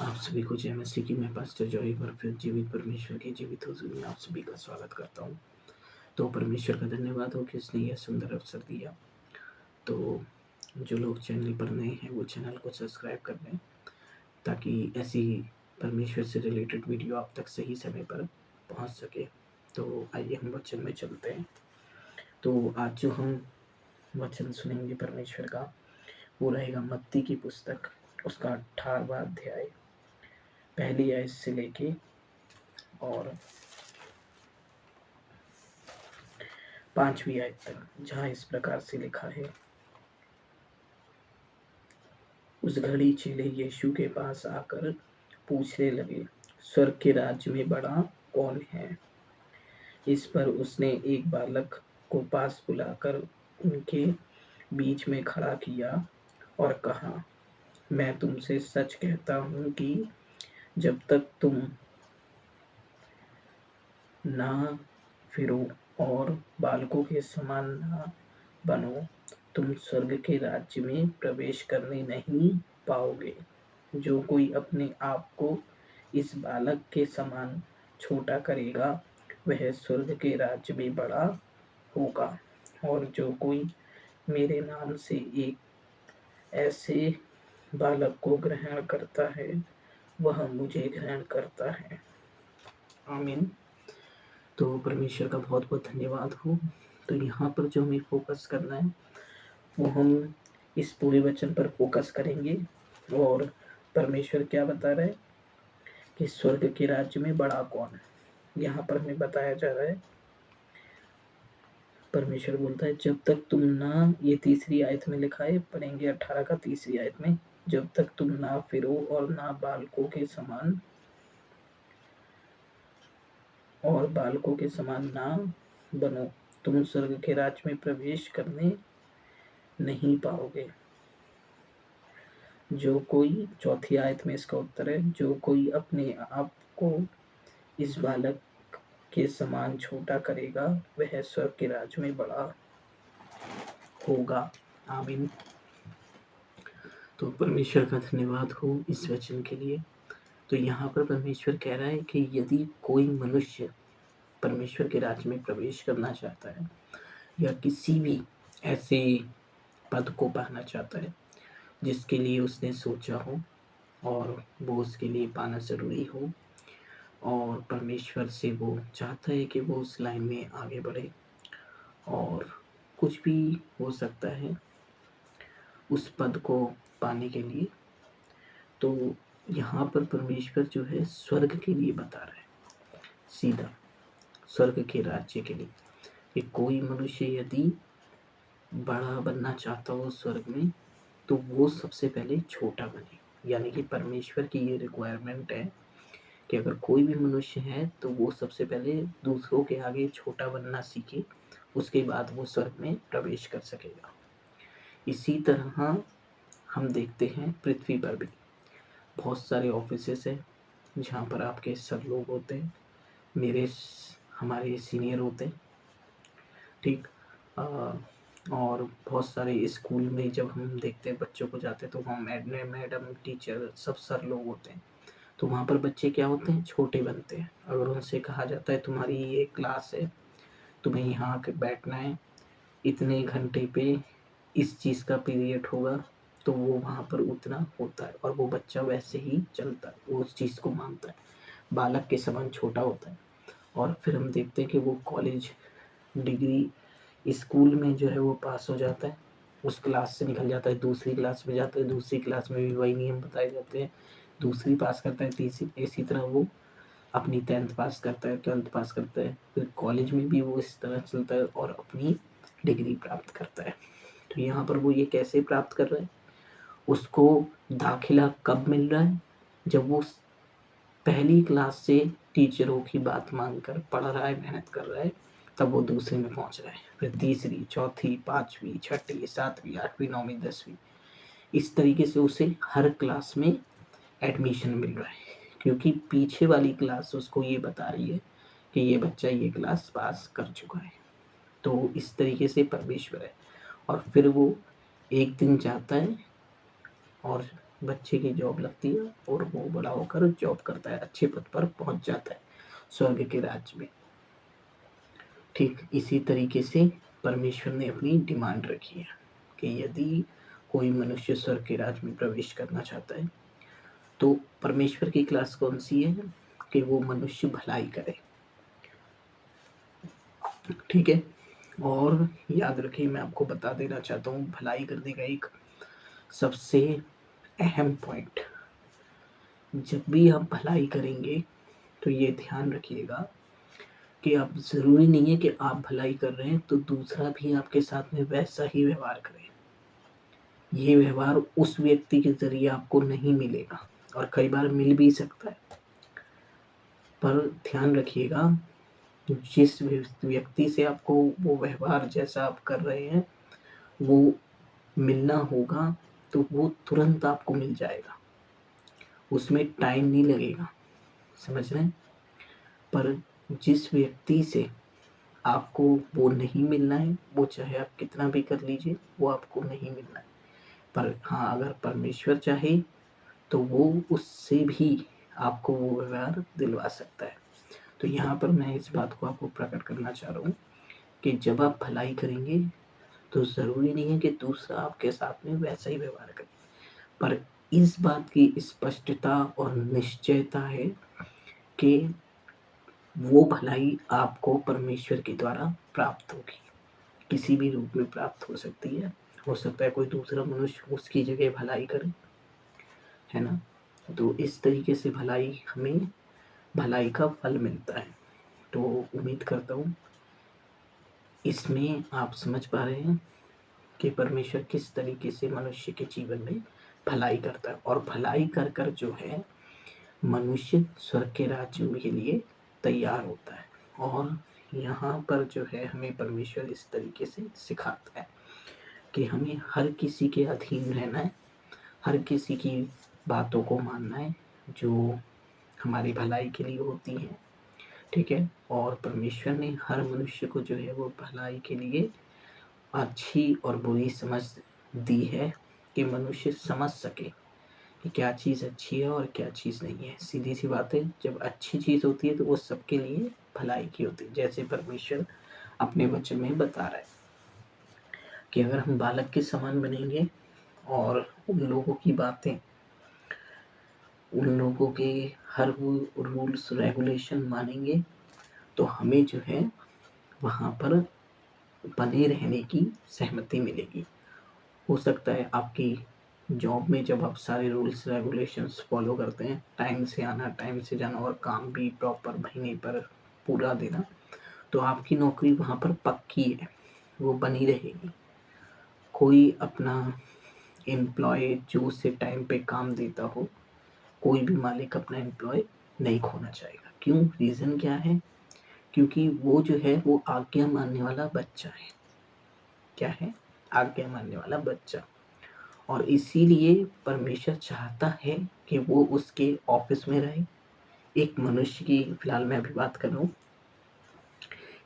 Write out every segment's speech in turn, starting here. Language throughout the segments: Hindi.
आप सभी को जय मसीह की। मैं पास्टर जॉय पर फिर जीवित परमेश्वर के जीवित हुजूर में आप सभी का स्वागत करता हूँ। तो परमेश्वर का धन्यवाद हो कि उसने यह सुंदर अवसर दिया। तो जो लोग चैनल पर नए हैं वो चैनल को सब्सक्राइब कर लें ताकि ऐसी परमेश्वर से रिलेटेड वीडियो आप तक सही समय पर पहुँच सके। तो आइए हम वचन में चलते हैं। तो आज जो हम वचन सुनेंगे परमेश्वर का वो रहेगा मत्ती की पुस्तक, उसका 18वां अध्याय, पहली आयत से लेके और 5वीं आयत तक, जहाँ इस प्रकार से लिखा है। उस घड़ी चेले यीशु के पास आकर पूछने लगे, स्वर्ग के राज्य में बड़ा कौन है? इस पर उसने एक बालक को पास बुलाकर उनके बीच में खड़ा किया और कहा, मैं तुमसे सच कहता हूँ कि जब तक तुम ना फिरो और बालकों के समान ना बनो, तुम स्वर्ग के राज्य में प्रवेश करने नहीं पाओगे। जो कोई अपने आप को इस बालक के समान छोटा करेगा, वह स्वर्ग के राज्य में बड़ा होगा। और जो कोई मेरे नाम से एक ऐसे बालक को ग्रहण करता है, वह मुझे ग्रहण करता है। आमीन। तो परमेश्वर का बहुत बहुत धन्यवाद हो। तो यहाँ पर जो हमें फोकस करना है वो हम इस पूरे वचन पर फोकस करेंगे। और परमेश्वर क्या बता रहा है कि स्वर्ग के राज्य में बड़ा कौन है। यहाँ पर हमें बताया जा रहा है, परमेश्वर बोलता है, जब तक तुम ना, ये तीसरी आयत में लिखा है, पढ़ेंगे 18 का तीसरी आयत में, जब तक तुम ना फिरो और ना बालकों के समान ना बनो, तुम स्वर्ग के राज्य में प्रवेश करने नहीं पाओगे। जो कोई, चौथी आयत में इसका उत्तर है, जो कोई अपने आप को इस बालक के समान छोटा करेगा, वह स्वर्ग के राज्य में बड़ा होगा। आमीन। तो परमेश्वर का धन्यवाद हो इस वचन के लिए। तो यहाँ पर परमेश्वर कह रहा है कि यदि कोई मनुष्य परमेश्वर के राज्य में प्रवेश करना चाहता है या किसी भी ऐसे पद को पाना चाहता है जिसके लिए उसने सोचा हो और वो उसके लिए पाना ज़रूरी हो, और परमेश्वर से वो चाहता है कि वो उस लाइन में आगे बढ़े, और कुछ भी हो सकता है उस पद को पाने के लिए, तो यहाँ पर परमेश्वर जो है स्वर्ग के लिए बता रहा है, सीधा स्वर्ग के राज्य के लिए कि कोई मनुष्य यदि बड़ा बनना चाहता हो स्वर्ग में, तो वो सबसे पहले छोटा बने। यानी कि परमेश्वर की ये रिक्वायरमेंट है कि अगर कोई भी mनुष्य है तो वो सबसे पहले दूसरों के आगे छोटा बनना सीखे, उसके बाद वो स्वर्ग में प्रवेश कर सकेगा। इसी तरह हम देखते हैं पृथ्वी पर भी बहुत सारे ऑफिसेस हैं जहाँ पर आपके सर लोग होते हैं, हमारे सीनियर होते हैं, ठीक। और बहुत सारे स्कूल में जब हम देखते हैं बच्चों को जाते हैं तो वहाँ मैडम टीचर सब सर लोग होते हैं। तो वहाँ पर बच्चे क्या होते हैं, छोटे बनते हैं। अगर उनसे कहा जाता है तुम्हारी ये क्लास है, तुम्हें यहाँ आके बैठना है, इतने घंटे पे इस चीज़ का पीरियड होगा, तो वो वहाँ पर उतना होता है और वो बच्चा वैसे ही चलता है, वो उस चीज़ को मानता है, बालक के समान छोटा होता है। और फिर हम देखते हैं कि वो कॉलेज डिग्री स्कूल में जो है वो पास हो जाता है, उस क्लास से निकल जाता है, दूसरी क्लास में जाता है, दूसरी क्लास में भी वही नियम बताए जाते हैं, दूसरी पास करता है, तीसरी, इसी तरह वो अपनी 10th पास करता है, 12th पास करता है, फिर कॉलेज में भी वो इस तरह चलता है और अपनी डिग्री प्राप्त करता है। तो यहाँ पर वो ये कैसे प्राप्त कर रहा है, उसको दाखिला कब मिल रहा है, जब वो पहली क्लास से टीचरों की बात मानकर पढ़ रहा है, मेहनत कर रहा है, तब वो दूसरे में पहुंच रहा है, फिर तीसरी, चौथी, पांचवी, छठी, सातवीं, आठवीं, नौवीं, 10वीं, इस तरीके से उसे हर क्लास में एडमिशन मिल रहा है, क्योंकि पीछे वाली क्लास उसको ये बता रही है कि ये बच्चा ये क्लास पास कर चुका है। तो इस तरीके से परमेश्वर है। और फिर वो एक दिन जाता है और बच्चे की जॉब लगती है और वो बड़ा होकर जॉब करता है, अच्छे पद पर पहुंच जाता है स्वर्ग के राज्य में। ठीक इसी तरीके से परमेश्वर ने अपनी डिमांड रखी है कि यदि कोई मनुष्य स्वर्ग के राज्य में प्रवेश करना चाहता है तो परमेश्वर की क्लास कौन सी है कि वो मनुष्य भलाई करे। ठीक है, और याद रखिए, मैं आपको बता देना चाहता हूँ भलाई करने का एक सबसे अहम पॉइंट, जब भी आप भलाई करेंगे तो ये ध्यान रखिएगा कि आप ज़रूरी नहीं है कि आप भलाई कर रहे हैं तो दूसरा भी आपके साथ में वैसा ही व्यवहार करे। ये व्यवहार उस व्यक्ति के ज़रिए आपको नहीं मिलेगा और कई बार मिल भी सकता है, पर ध्यान रखिएगा जिस व्यक्ति से आपको वो व्यवहार जैसा आप कर रहे हैं वो मिलना होगा तो वो तुरंत आपको मिल जाएगा, उसमें टाइम नहीं लगेगा। समझ रहे हैं? पर जिस व्यक्ति से आपको वो नहीं मिलना है, वो चाहे आप कितना भी कर लीजिए, वो आपको नहीं मिलना है। पर हाँ, अगर परमेश्वर चाहे तो वो उससे भी आपको वो व्यवहार दिलवा सकता है। तो यहाँ पर मैं इस बात को आपको प्रकट करना चाह रहा हूँ कि जब आप भलाई करेंगे तो ज़रूरी नहीं है कि दूसरा आपके साथ में वैसा ही व्यवहार करे, पर इस बात की स्पष्टता और निश्चयता है कि वो भलाई आपको परमेश्वर के द्वारा प्राप्त होगी, किसी भी रूप में प्राप्त हो सकती है। हो सकता है कोई दूसरा मनुष्य उसकी जगह भलाई करे, है ना? तो इस तरीके से हमें भलाई का फल मिलता है। तो उम्मीद करता हूँ इसमें आप समझ पा रहे हैं कि परमेश्वर किस तरीके से मनुष्य के जीवन में भलाई करता है, और भलाई कर कर जो है मनुष्य स्वर्ग के राज्य के लिए तैयार होता है। और यहाँ पर जो है हमें परमेश्वर इस तरीके से सिखाता है कि हमें हर किसी के अधीन रहना है, हर किसी की बातों को मानना है जो हमारी भलाई के लिए होती हैं। ठीक है, और परमेश्वर ने हर मनुष्य को जो है वो भलाई के लिए अच्छी और बुरी समझ दी है कि मनुष्य समझ सके कि क्या चीज़ अच्छी है और क्या चीज़ नहीं है। सीधी सी बात है, जब अच्छी चीज़ होती है तो वो सबके लिए भलाई की होती है, जैसे परमेश्वर अपने वचन में बता रहा है कि अगर हम बालक के समान बनेंगे और उन लोगों की बातें, उन लोगों के हर वो रूल्स रेगुलेशन मानेंगे तो हमें जो है वहाँ पर बने रहने की सहमति मिलेगी। हो सकता है आपकी जॉब में जब आप सारे रूल्स रेगुलेशंस फॉलो करते हैं, टाइम से आना, टाइम से जाना और काम भी प्रॉपर महीने पर पूरा देना, तो आपकी नौकरी वहाँ पर पक्की है, वो बनी रहेगी। कोई अपना एम्प्लॉय जो उसे टाइम पे काम देता हो, कोई भी मालिक अपना एम्प्लॉय नहीं खोना चाहेगा। क्यों? रीज़न क्या है? क्योंकि वो जो है वो आज्ञा मानने वाला बच्चा है। क्या है? आज्ञा मानने वाला बच्चा। और इसीलिए परमेश्वर चाहता है कि वो उसके ऑफिस में रहे। एक मनुष्य की फिलहाल मैं अभी बात कर रहा हूँ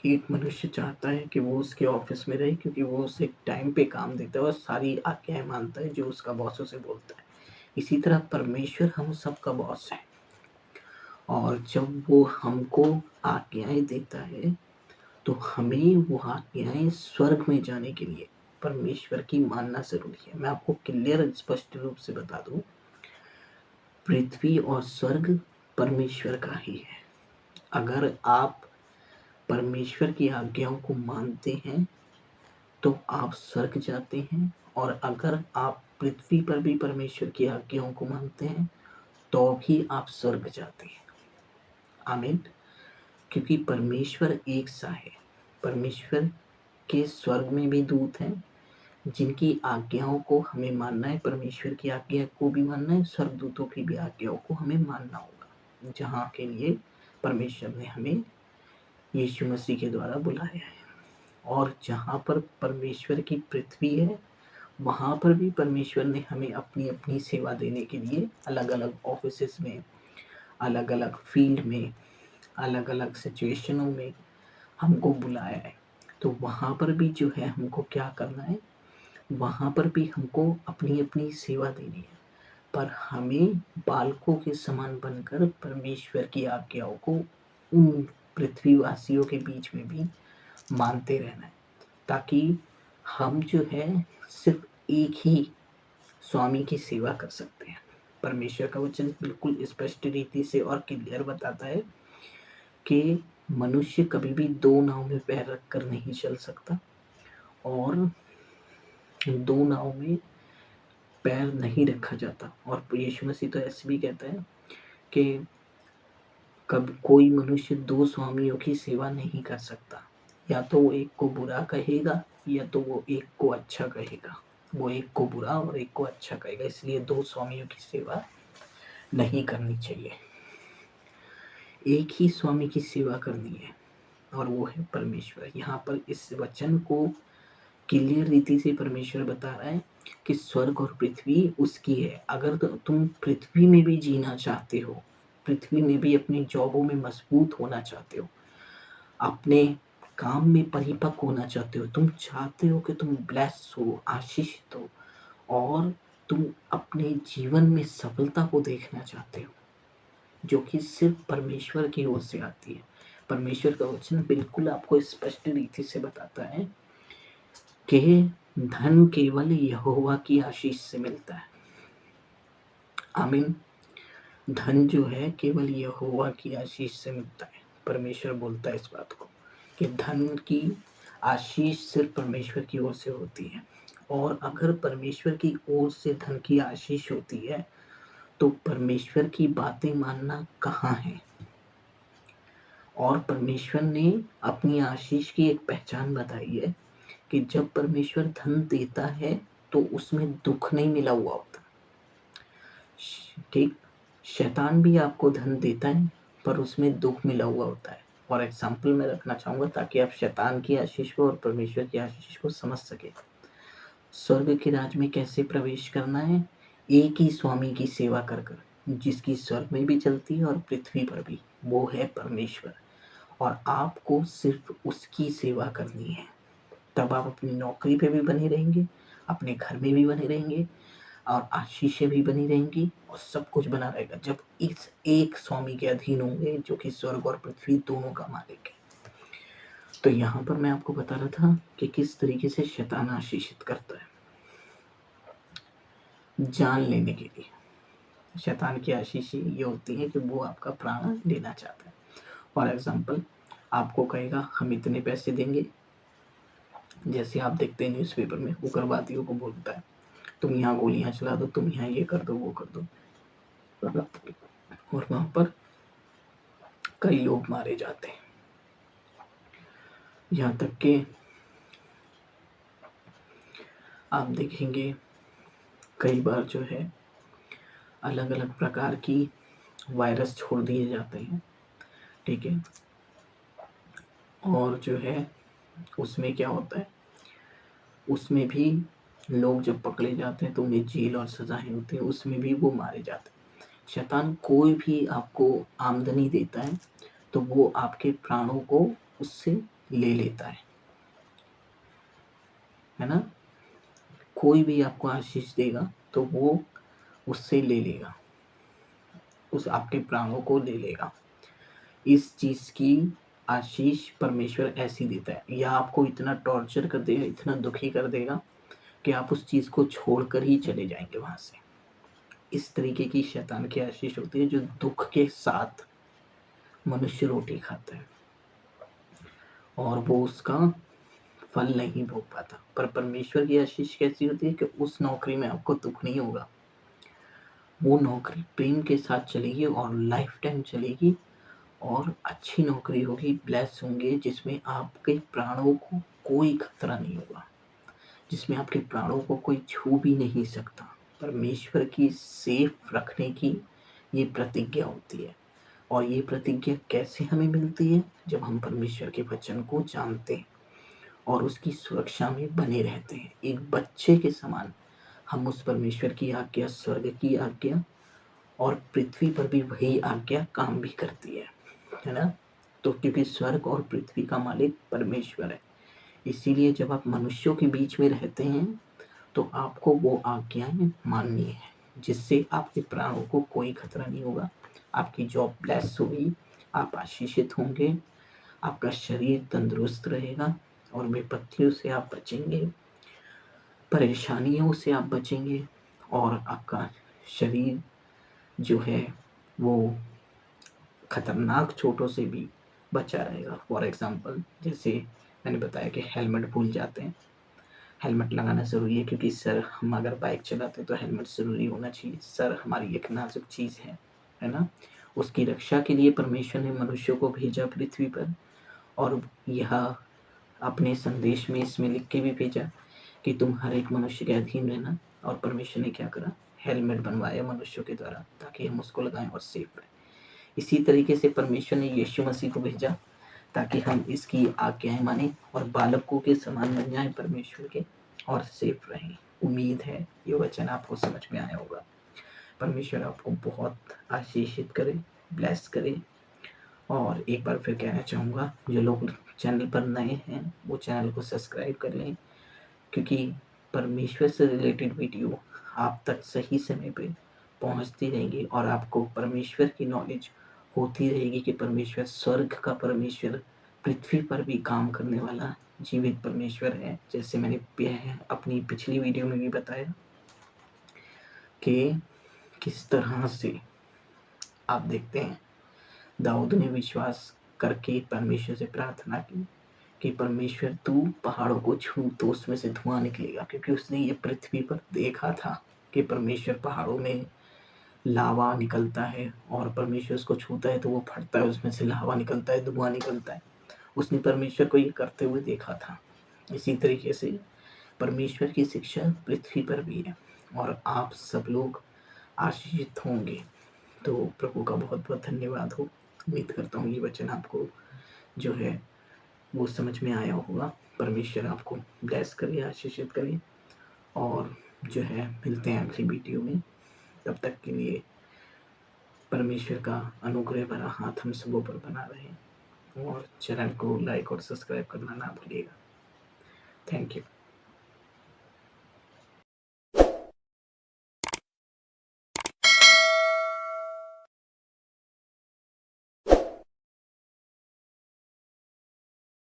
कि एक मनुष्य चाहता है कि वो उसके ऑफिस में रहे, क्योंकि वो उसे टाइम पे काम देता है और सारी आज्ञाएं मानता है जो उसका बॉस उसे बोलता है। इसी तरह परमेश्वर हम सबका बॉस है, और जब वो हमको आज्ञाएं देता है तो हमें वो आज्ञाएं स्वर्ग में जाने के लिए परमेश्वर की मानना ज़रूरी है। मैं आपको क्लियर स्पष्ट रूप से बता दूँ, पृथ्वी और स्वर्ग परमेश्वर का ही है। अगर आप परमेश्वर की आज्ञाओं को मानते हैं तो आप स्वर्ग जाते हैं, और अगर आप पृथ्वी पर भी परमेश्वर की आज्ञाओं को मानते हैं तो भी आप स्वर्ग जाते हैं। आमीन। क्योंकि परमेश्वर एक सा है। परमेश्वर के स्वर्ग में भी दूत हैं जिनकी आज्ञाओं को हमें मानना है, परमेश्वर की आज्ञा को भी मानना है, स्वर्गदूतों की भी आज्ञाओं को हमें मानना होगा, जहाँ के लिए परमेश्वर ने हमें यीशु मसीह के द्वारा बुलाया है। और जहाँ पर परमेश्वर की पृथ्वी है वहाँ पर भी परमेश्वर ने हमें अपनी अपनी सेवा देने के लिए अलग अलग ऑफिसेस में, अलग अलग फील्ड में, अलग अलग सिचुएशनों में हमको बुलाया है। तो वहाँ पर भी जो है हमको क्या करना है, वहाँ पर भी हमको अपनी अपनी सेवा देनी है। पर हमें बालकों के समान बनकर परमेश्वर की आज्ञाओं को उन पृथ्वीवासियों के बीच में भी मानते रहना है, ताकि हम जो है सिर्फ एक ही स्वामी की सेवा कर सकते हैं। परमेश्वर का वचन बिल्कुल स्पष्ट रीति से और क्लियर बताता है कि मनुष्य कभी भी दो नाव में पैर रखकर नहीं चल सकता, और दो नाव में पैर नहीं रखा जाता। और यीशु मसीह तो ऐसे भी कहता है कि कब कोई मनुष्य दो स्वामियों की सेवा नहीं कर सकता, या तो वो एक को बुरा कहेगा या तो वो एक को अच्छा कहेगा, वो एक को बुरा और एक को अच्छा कहेगा। इसलिए दो स्वामियों की सेवा नहीं करनी चाहिए, एक ही स्वामी की सेवा करनी है, और वो है परमेश्वर। यहाँ पर इस वचन को क्लियर रीति से परमेश्वर बता रहा है कि स्वर्ग और पृथ्वी उसकी है। अगर तुम पृथ्वी में भी जीना चाहते हो, पृथ्वी में भी अपनी जॉबों में मजबूत होना चाहते हो, अपने काम में परिपक्व होना चाहते हो, तुम चाहते हो कि तुम ब्लेस हो, आशीषित हो, और तुम अपने जीवन में सफलता को देखना चाहते हो, जो कि सिर्फ परमेश्वर की ओर से आती है। परमेश्वर का वचन बिल्कुल आपको स्पष्ट रीति से बताता है कि धन केवल यहोवा की आशीष से मिलता है। आमीन। धन जो है केवल यहोवा की आशीष से मिलता है। परमेश्वर बोलता है इस बात को कि धन की आशीष सिर्फ परमेश्वर की ओर से होती है, और अगर परमेश्वर की ओर से धन की आशीष होती है तो परमेश्वर की बातें मानना कहाँ है। और परमेश्वर ने अपनी आशीष की एक पहचान बताई है कि जब परमेश्वर धन देता है तो उसमें दुख नहीं मिला हुआ होता। ठीक, शैतान भी आपको धन देता है पर उसमें दुख मिला हुआ होता है। और एग्जाम्पल मैं रखना चाहूंगा ताकि आप शैतान की आशीष को और परमेश्वर की आशीष को समझ सके। स्वर्ग के राज में कैसे प्रवेश करना है? एक ही स्वामी की सेवा कर कर, जिसकी स्वर्ग में भी चलती है और पृथ्वी पर भी, वो है परमेश्वर। और आपको सिर्फ उसकी सेवा करनी है, तब आप अपनी नौकरी पे भी बने रहेंगे, अपने घर में भी बने रहेंगे, और आशीषें भी बनी रहेंगी, और सब कुछ बना रहेगा जब इस एक स्वामी के अधीन होंगे, जो कि स्वर्ग और पृथ्वी दोनों का मालिक है। तो यहाँ पर मैं आपको बता रहा था कि किस तरीके से शैतान आशीषित करता है। जान लेने के लिए शैतान की आशीष ये होती है कि वो आपका प्राण लेना चाहता है। फॉर एग्जाम्पल, आपको कहेगा हम इतने पैसे देंगे, जैसे आप देखते हैं न्यूज़पेपर में उग्रवादियों को बोलता है तुम यहाँ गोलियां चला दो, तुम यहाँ ये कर दो, वो कर दो, और वहां पर कई लोग मारे जाते हैं। यहाँ तक कि आप देखेंगे कई बार जो है अलग अलग प्रकार की वायरस छोड़ दिए जाते हैं, ठीक है, और जो है उसमें क्या होता है, उसमें भी लोग जब पकड़े जाते हैं तो उन्हें जेल और सजाएं होती है, उसमें भी वो मारे जाते हैं। शैतान कोई भी आपको आमदनी देता है तो वो आपके प्राणों को उससे ले लेता है ना। कोई भी आपको आशीष देगा तो वो उससे ले लेगा, उस आपके प्राणों को ले लेगा। इस चीज की आशीष परमेश्वर ऐसी देता है, या आपको इतना टॉर्चर कर देगा, इतना दुखी कर देगा कि आप उस चीज को छोड़कर ही चले जाएंगे वहां से। इस तरीके की शैतान की आशीष होती है, जो दुख के साथ मनुष्य रोटी खाता है और वो उसका फल नहीं भोग पाता। पर परमेश्वर की आशीष कैसी होती है कि उस नौकरी में आपको दुख नहीं होगा, वो नौकरी प्रेम के साथ चलेगी और लाइफ टाइम चलेगी, और अच्छी नौकरी होगी, ब्लेस होंगे, जिसमें आपके प्राणों को कोई खतरा नहीं होगा, जिसमें आपके प्राणों को कोई छू भी नहीं सकता। परमेश्वर की सेफ रखने की ये प्रतिज्ञा होती है। और ये प्रतिज्ञा कैसे हमें मिलती है? जब हम परमेश्वर के वचन को जानते हैं और उसकी सुरक्षा में बने रहते हैं। एक बच्चे के समान हम उस परमेश्वर की आज्ञा, स्वर्ग की आज्ञा, और पृथ्वी पर भी वही आज्ञा काम भी करती है ना। तो क्योंकि स्वर्ग और पृथ्वी का मालिक परमेश्वर है, इसीलिए जब आप मनुष्यों के बीच में रहते हैं तो आपको वो आज्ञाएं माननी है। जिससे आपके प्राणों को कोई खतरा नहीं होगा। आपकी जॉब ब्लेस होगी, आप आशीषित होंगे, आपका शरीर तंदुरुस्त रहेगा और विपत्तियों से आप बचेंगे, परेशानियों से आप बचेंगे और आपका शरीर जो है वो खतरनाक चोटों से भी बचा रहेगा। फॉर एग्ज़ाम्पल जैसे मैंने बताया कि हेलमेट भूल जाते हैं, हेलमेट लगाना ज़रूरी है क्योंकि सर हम अगर बाइक चलाते हैं तो हेलमेट ज़रूरी होना चाहिए। सर हमारी एक नाज़ुक चीज़ है ना? उसकी रक्षा के लिए परमेश्वर ने मनुष्यों को भेजा पृथ्वी पर और यह अपने संदेश में इसमें लिख के भी भेजा कि तुम हर एक मनुष्य के अधीन रहना। और परमेश्वर ने क्या करा? हेलमेट बनवाया मनुष्यों के द्वारा ताकि हम उसको लगाएँ और सेफ रहें। इसी तरीके से परमेश्वर ने यीशु मसीह को भेजा ताकि हम इसकी आज्ञाएँ मानें और बालकों के समान बन जाएँ परमेश्वर के और सेफ रहें। उम्मीद है ये वचन आपको समझ में आया होगा। परमेश्वर आपको बहुत आशीषित करे, ब्लेस करे। और एक बार फिर कहना चाहूँगा जो लोग चैनल पर नए हैं वो चैनल को सब्सक्राइब कर लें, क्योंकि परमेश्वर से रिलेटेड वीडियो आप तक सही समय पे पहुंचती रहेंगी और आपको परमेश्वर की नॉलेज होती रहेगी कि परमेश्वर स्वर्ग का परमेश्वर पृथ्वी पर भी काम करने वाला जीवित परमेश्वर है। जैसे मैंने अपनी पिछली वीडियो में भी बताया कि किस तरह से आप देखते हैं दाऊद ने विश्वास करके परमेश्वर से प्रार्थना की कि परमेश्वर तू पहाड़ों को छू तो उसमें से धुआं निकलेगा, क्योंकि उसने ये पृथ्वी पर देखा था कि परमेश्वर पहाड़ों में लावा निकलता है और परमेश्वर उसको छूता है तो वो फटता है, उसमें से लावा निकलता है, धुआं निकलता है। उसने परमेश्वर को ये करते हुए देखा था। इसी तरीके से परमेश्वर की शिक्षा पृथ्वी पर भी है और आप सब लोग आशीषित होंगे। तो प्रभु का बहुत बहुत धन्यवाद हो। उम्मीद करता हूँ ये वचन आपको जो है वो समझ में आया होगा। परमेश्वर आपको ब्लेस करे, आशीषित करे और जो है मिलते हैं अगली वीडियो में। तब तक के लिए परमेश्वर का अनुग्रह भरा हाथ हम सबों पर बना रहे और चैनल को लाइक और सब्सक्राइब करना ना भूलिएगा। Thank you.